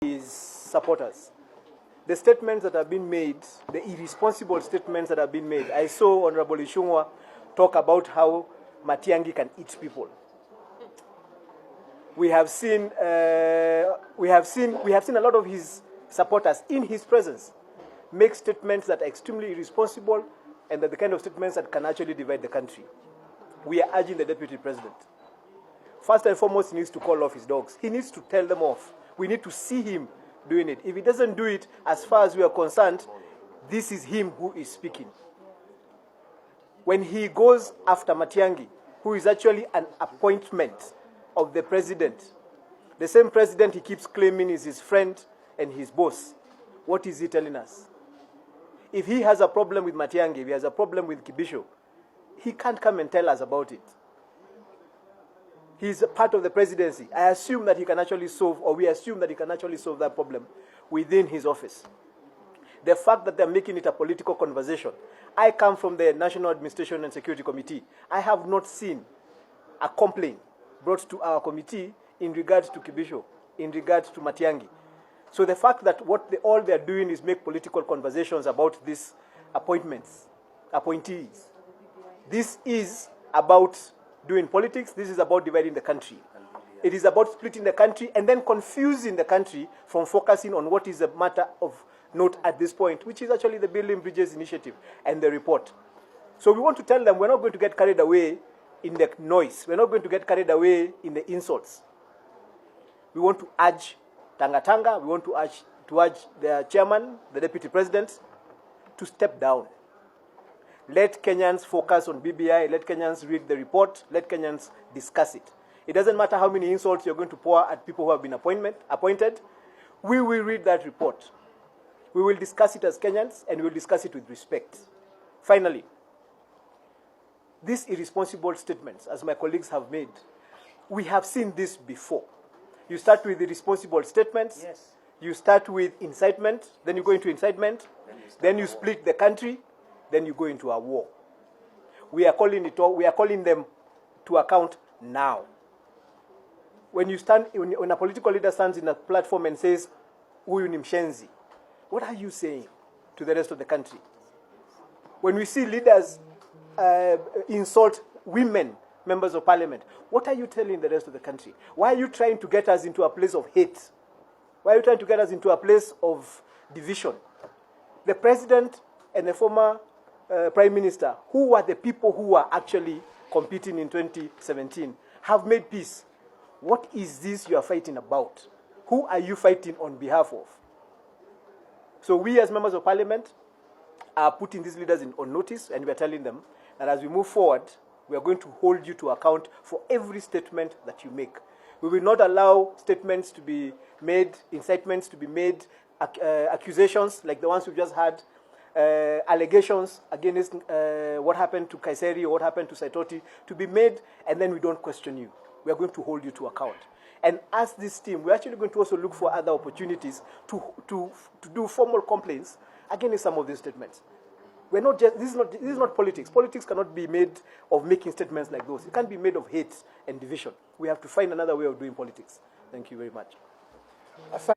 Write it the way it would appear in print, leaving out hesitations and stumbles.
his supporters. The statements that have been made, the irresponsible statements that have been made. I saw Honorable Ishungwa talk about how Matiang'i can eat people. We have seen a lot of his supporters in his presence make statements that are extremely irresponsible and that the kind of statements that can actually divide the country. We are urging the Deputy President. First and foremost, he needs to call off his dogs. He needs to tell them off. We need to see him doing it. If he doesn't do it, as far as we are concerned, this is him who is speaking. When he goes after Matiang'i, who is actually an appointment of the president, the same president he keeps claiming is his friend and his boss, what is he telling us? If he has a problem with Matiang'i, if he has a problem with Kibisho, he can't come and tell us about it. He's a part of the presidency. I assume that he can actually solve, or we assume that he can actually solve that problem within his office. The fact that they're making it a political conversation. I come from the National Administration and Security Committee. I have not seen a complaint brought to our committee in regards to Kibisho, in regards to Matiang'i. So the fact that all they're doing is make political conversations about these appointees. This is about doing politics. This is about dividing the country. It is about splitting the country and then confusing the country from focusing on what is a matter of note at this point, which is actually the Building Bridges Initiative and the report. So we want to tell them we're not going to get carried away in the noise. We're not going to get carried away in the insults. We want to urge Tanga, we want to urge the chairman, the deputy president, to step down. Let Kenyans focus on BBI, let Kenyans read the report, let Kenyans discuss it. It doesn't matter how many insults you're going to pour at people who have been appointed. We will read that report. We will discuss it as Kenyans, and we will discuss it with respect. Finally, these irresponsible statements, as my colleagues have made, we have seen this before. You start with irresponsible statements, yes. You start with incitement, then you go into incitement, then you split the country, then you go into a war. We are calling them to account now. When a political leader stands in a platform and says, "Huyu ni mshenzi," what are you saying to the rest of the country? When we see leaders insult women, members of parliament, what are you telling the rest of the country? Why are you trying to get us into a place of hate? Why are you trying to get us into a place of division? The president and the former prime minister, who were the people who were actually competing in 2017, have made peace. What is this you are fighting about? Who are you fighting on behalf of? So we as members of parliament are putting these leaders on notice, and we are telling them that as we move forward, we are going to hold you to account for every statement that you make. We will not allow statements to be made, incitements to be made, accusations like the ones we've just had, allegations against what happened to Kaiseri or what happened to Saitoti to be made, and then we don't question you. We are going to hold you to account. And as this team, we're actually going to also look for other opportunities to do formal complaints against some of these statements. We're not just, this is not politics. Politics cannot be made of making statements like those. It can't be made of hate and division. We have to find another way of doing politics. Thank you very much.